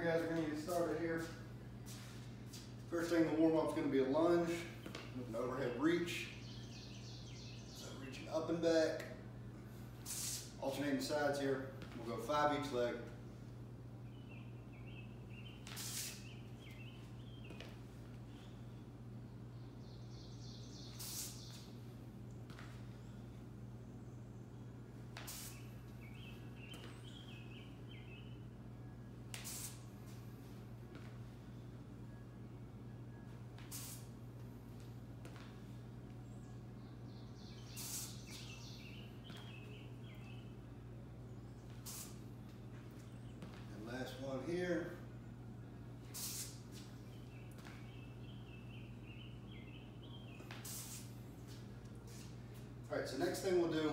guys, we're going to get started here. First thing, the warm-up is going to be a lunge with an overhead reach. So reaching up and back, alternating sides here. We'll go 5 each leg. Last one here. All right, so next thing we'll do,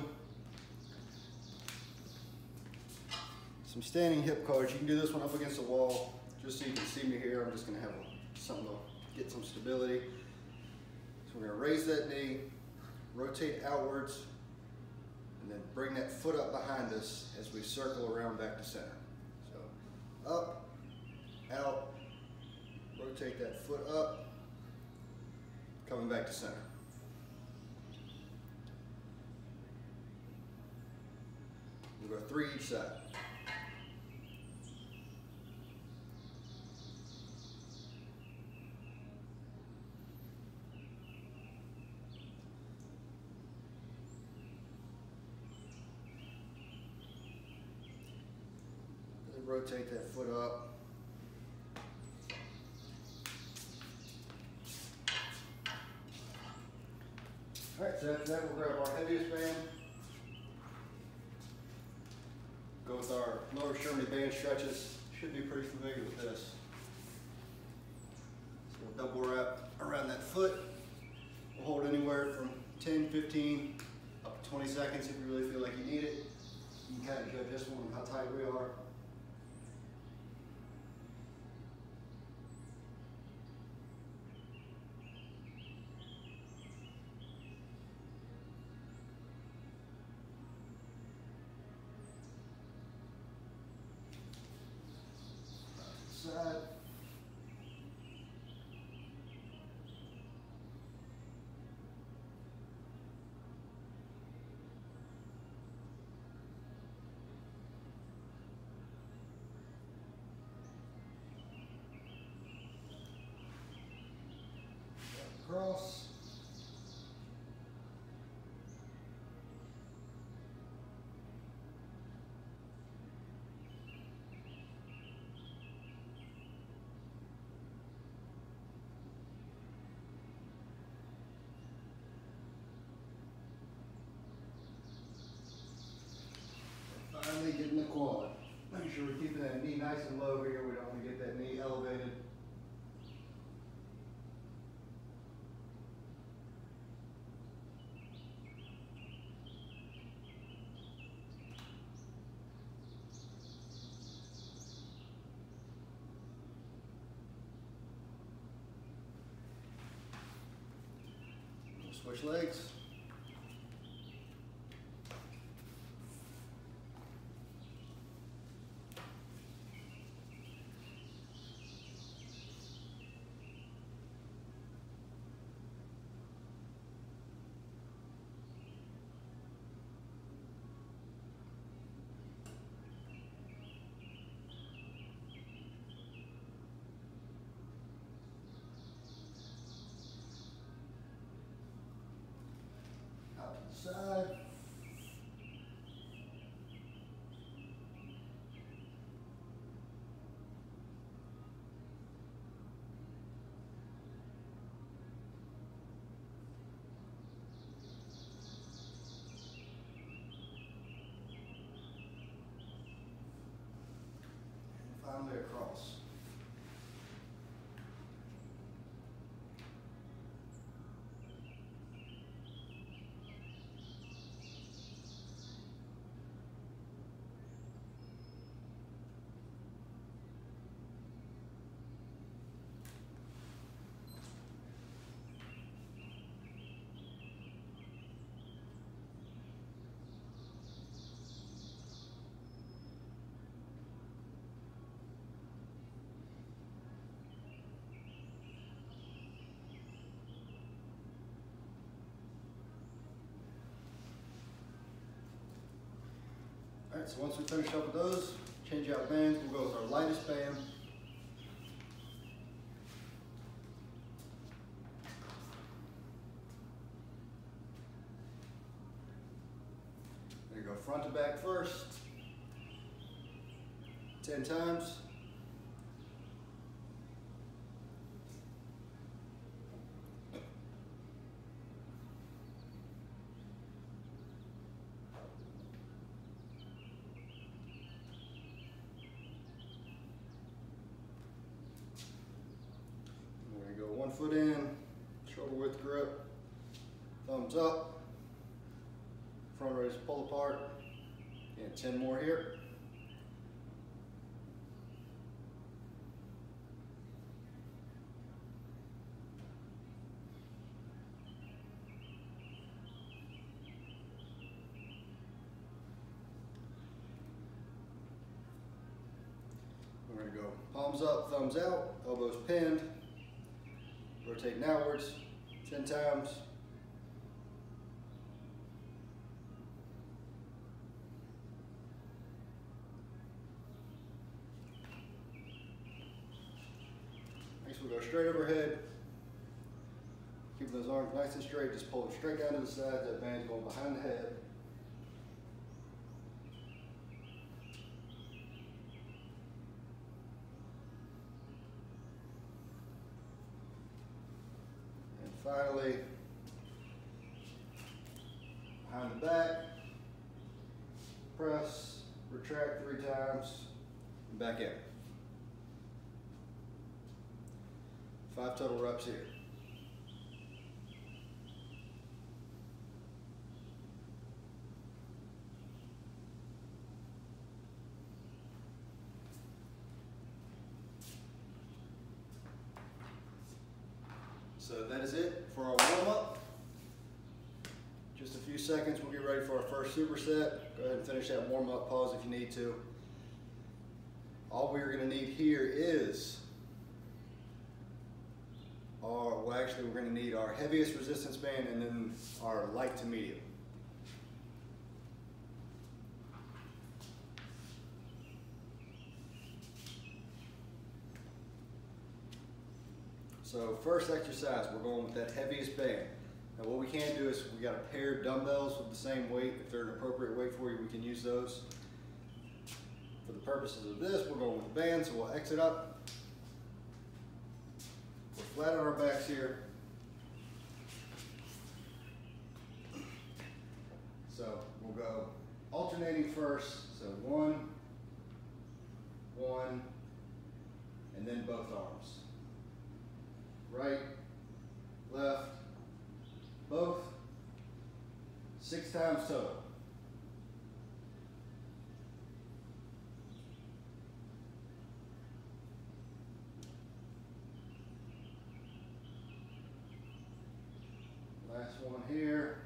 some standing hip cards. You can do this one up against the wall, just so you can see me here. I'm just gonna have something to get some stability. So we're gonna raise that knee, rotate outwards, and then bring that foot up behind us as we circle around back to center. Up, out, rotate that foot up, coming back to center. We'll go 3 each side. Rotate that foot up. All right, so after that, we'll grab our heaviest band. Go with our lower extremity band stretches. Should be pretty familiar with this. So we'll double wrap around that foot. We'll hold anywhere from 10, 15, up to 20 seconds if you really feel like you need it. You can kind of judge this one on how tight we are. Side. Across. Finally getting the quad. Make sure we're keeping that knee nice and low here. We don't want to get that knee elevated. We'll switch legs. Side. And finally across. All right, so once we finish up with those, change out bands, we'll go with our lightest band. There you go, front to back first, 10 times. Go 1 foot in, shoulder width grip, thumbs up, front raise, pull apart, and 10 more here. We're going to go palms up, thumbs out, elbows pinned. Rotating outwards, 10 times. Next we'll go straight overhead. Keeping those arms nice and straight, just pull it straight down to the side. That band's going behind the head. Finally, behind the back, press, retract 3 times, and back in. 5 total reps here. So that is it for our warm-up. Just a few seconds, we'll get ready for our first superset. Go ahead and finish that warm-up, pause if you need to. All we're gonna need here is we're gonna need our heaviest resistance band and then our light to medium. So first exercise, we're going with that heaviest band. Now what we can do is we got a pair of dumbbells with the same weight. If they're an appropriate weight for you, we can use those. For the purposes of this, we're going with the band, so we'll exit up. We're flat on our backs here. So we'll go alternating first. So 1, 1, and then both arms. Right, left, both, 6 times total. Last one here.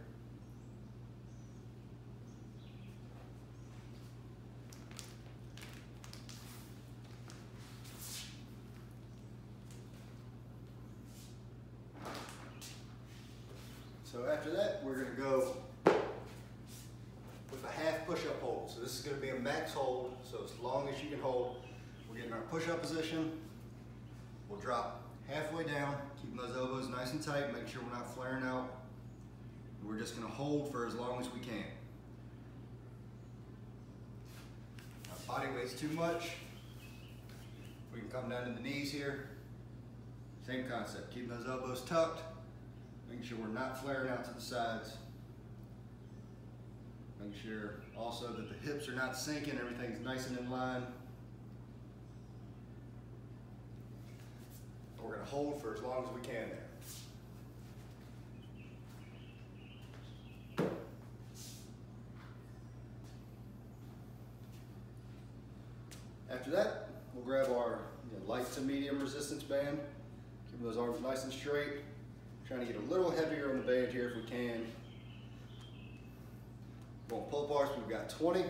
So after that, we're going to go with a half push-up hold. So this is going to be a max hold, so as long as you can hold. We'll get in our push-up position. We'll drop halfway down, keeping those elbows nice and tight, make sure we're not flaring out. And we're just going to hold for as long as we can. Our body weight's too much. We can come down to the knees here. Same concept, keeping those elbows tucked. Making sure we're not flaring out to the sides. Making sure also that the hips are not sinking, everything's nice and in line. We're going to hold for as long as we can there. After that, we'll grab our light to medium resistance band. Keep those arms nice and straight. Trying to get a little heavier on the band here if we can. We're going to pull apart, we've got 20.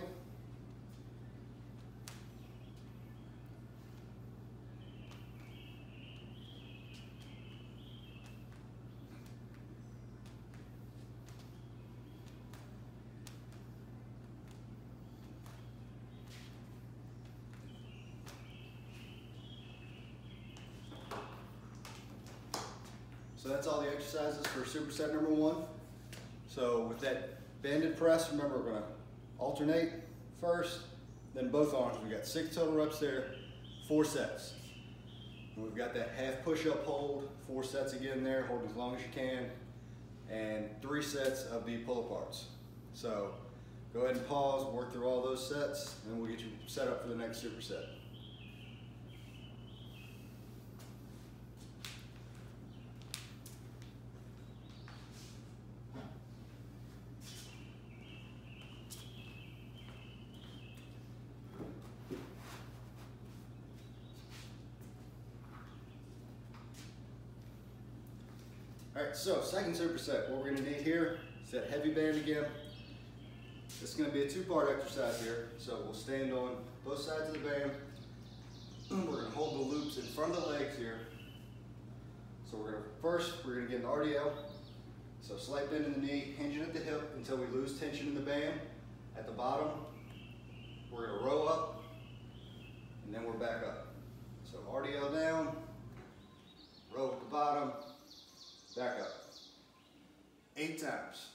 So that's all the exercises for superset number 1. So with that banded press, remember we're going to alternate first, then both arms. We've got 6 total reps there, 4 sets. And we've got that half push-up hold, 4 sets again there, hold as long as you can, and 3 sets of the pull-aparts. So go ahead and pause, work through all those sets, and we'll get you set up for the next superset. All right, so second superset, what we're gonna need here is that heavy band again. This is gonna be a 2-part exercise here. So we'll stand on both sides of the band. We're gonna hold the loops in front of the legs here. So we're gonna get an RDL. So slight bend in the knee, hinging at the hip until we lose tension in the band. At the bottom, we're gonna row up, and then we're back up. So RDL down, row at the bottom, back up. 8 times.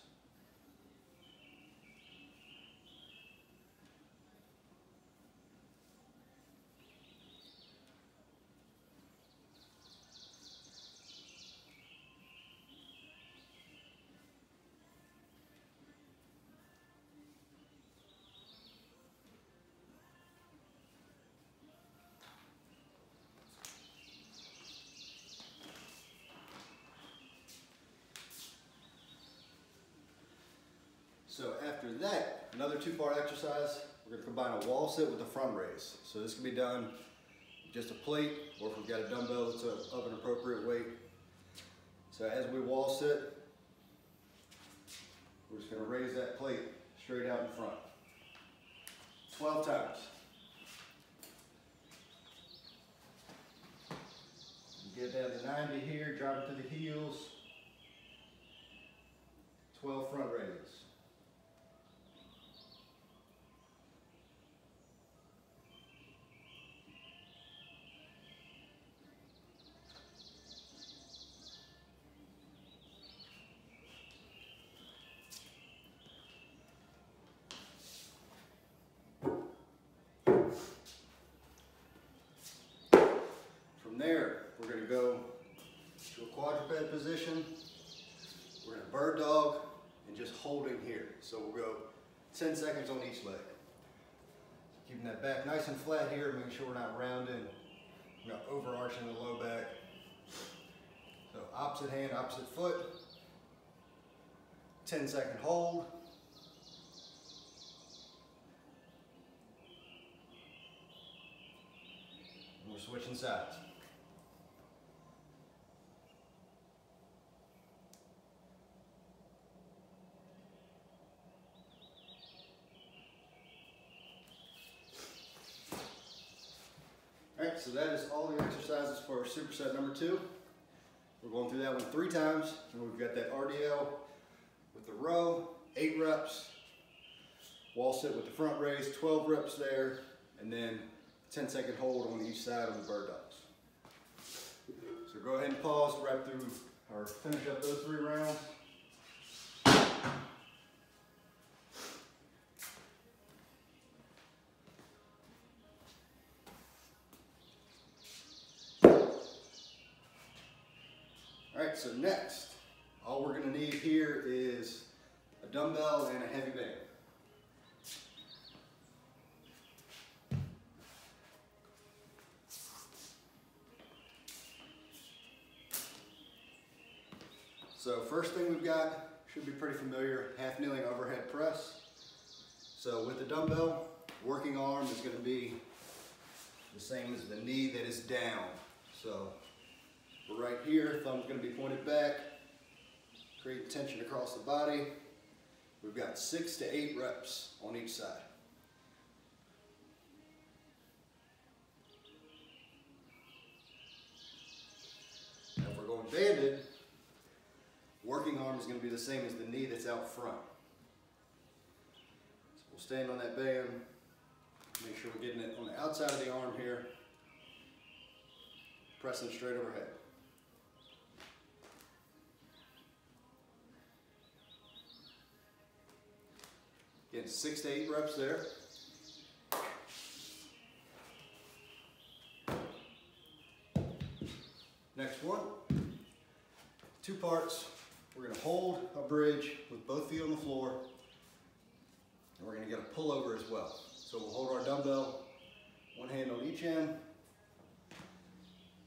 So after that, another 2-part exercise, we're going to combine a wall sit with a front raise. So this can be done with just a plate, or if we've got a dumbbell that's of an appropriate weight. So as we wall sit, we're just going to raise that plate straight out in front. 12 times. Get down to 90 here, drop it to the heels. 12 front raises. There, we're going to go to a quadruped position. We're going to bird dog and just holding here. So we'll go 10 seconds on each leg. Keeping that back nice and flat here, making sure we're not rounding, overarching the low back. So opposite hand, opposite foot. 10-second hold. And we're switching sides. Alright, so that is all the exercises for superset number 2. We're going through that one 3 times, and we've got that RDL with the row, 8 reps, wall sit with the front raise, 12 reps there, and then 10-second hold on each side of the bird dogs. So go ahead and pause, wrap through, or finish up those 3 rounds. Alright, so next, all we're going to need here is a dumbbell and a heavy band. So first thing we've got, should be pretty familiar, half kneeling overhead press. So with the dumbbell, working arm is going to be the same as the knee that is down. So we're right here, thumb's going to be pointed back, create tension across the body. We've got 6 to 8 reps on each side. Now if we're going banded, working arm is going to be the same as the knee that's out front. So we'll stand on that band, make sure we're getting it on the outside of the arm here, pressing straight overhead. 6 to 8 reps there. Next one, 2 parts. We're going to hold a bridge with both feet on the floor, and we're going to get a pullover as well. So we'll hold our dumbbell, one hand on each end.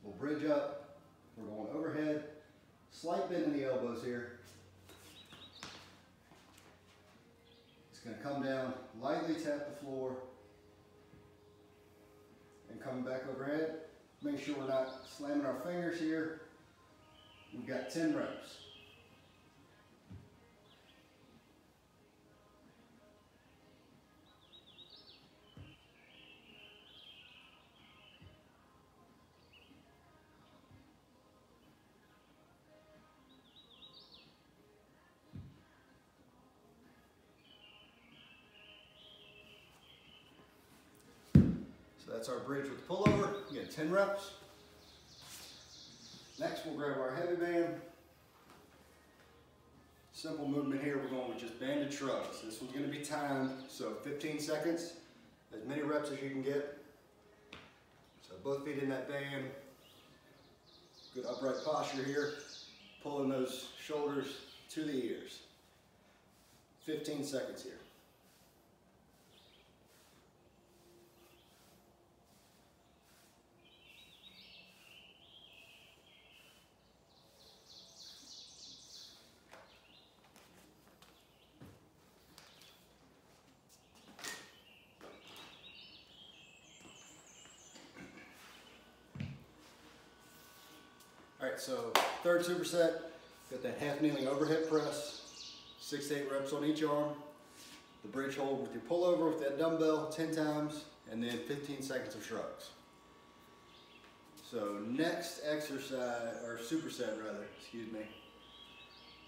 We'll bridge up. We're going overhead. Slight bend in the elbows here. It's going to come down, lightly tap the floor, and come back overhead. Make sure we're not slamming our fingers here. We've got 10 reps. So that's our bridge with the pullover. We got 10 reps. Next, we'll grab our heavy band. Simple movement here. We're going with just banded shrugs. This one's going to be timed, so 15 seconds, as many reps as you can get. So both feet in that band. Good upright posture here. Pulling those shoulders to the ears. 15 seconds here. All right, so third superset, got that half kneeling overhead press, 6 to 8 reps on each arm. The bridge hold with your pullover with that dumbbell 10 times, and then 15 seconds of shrugs. So next exercise, or superset rather, excuse me,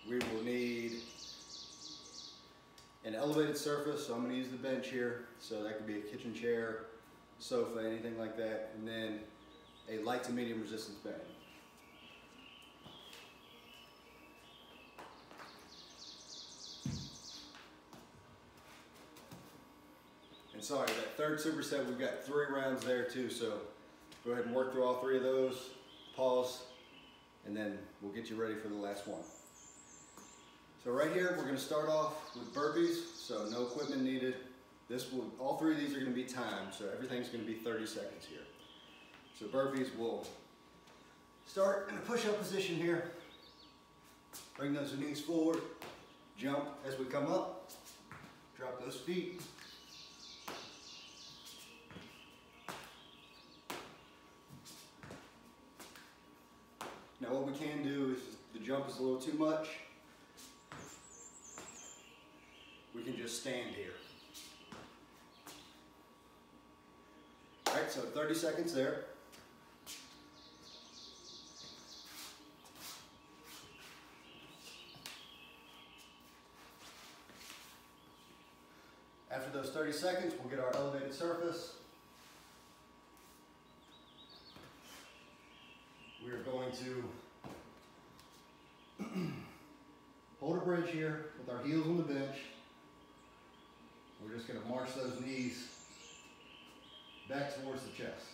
we will need an elevated surface. So I'm gonna use the bench here. So that could be a kitchen chair, sofa, anything like that. And then a light to medium resistance band. And sorry, that third superset, we've got 3 rounds there too, so go ahead and work through all 3 of those, pause, and then we'll get you ready for the last one. So right here, we're gonna start off with burpees, so no equipment needed. All 3 of these are gonna be timed, so everything's gonna be 30 seconds here. So burpees, we'll start in a push-up position here. Bring those knees forward, jump as we come up, drop those feet. Now what we can do is, if the jump is a little too much, we can just stand here. All right, so 30 seconds there. After those 30 seconds, we'll get our elevated surface. We are going to hold a bridge here with our heels on the bench. We're just going to march those knees back towards the chest.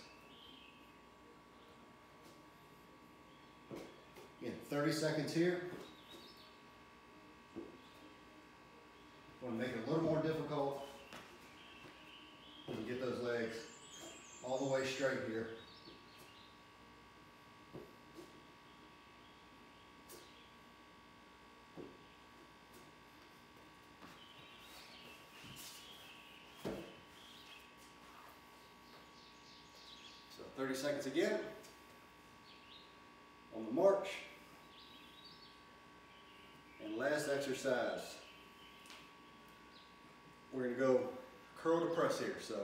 Again, 30 seconds here. Want to make it a little more difficult. We can get those legs all the way straight here. So 30 seconds again. On the march. And last exercise. We're going to go curl to press here. So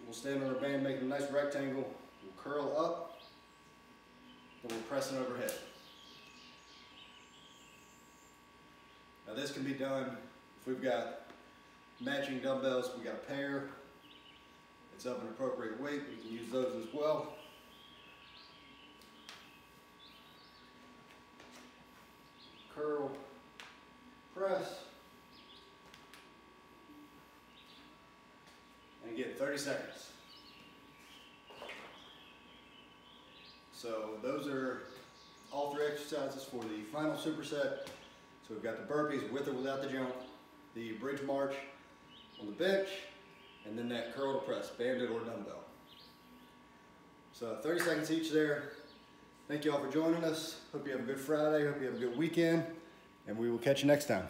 we'll stand on our band, making a nice rectangle. We'll curl up, and we're pressing overhead. Now this can be done if we've got matching dumbbells. We've got a pair. It's of an appropriate weight. We can use those as well. Curl, press. get 30 seconds. So those are all 3 exercises for the final superset. So we've got the burpees with or without the jump, the bridge march on the bench, and then that curl to press, banded or dumbbell. So 30 seconds each there. Thank you all for joining us. Hope you have a good Friday. Hope you have a good weekend. And we will catch you next time.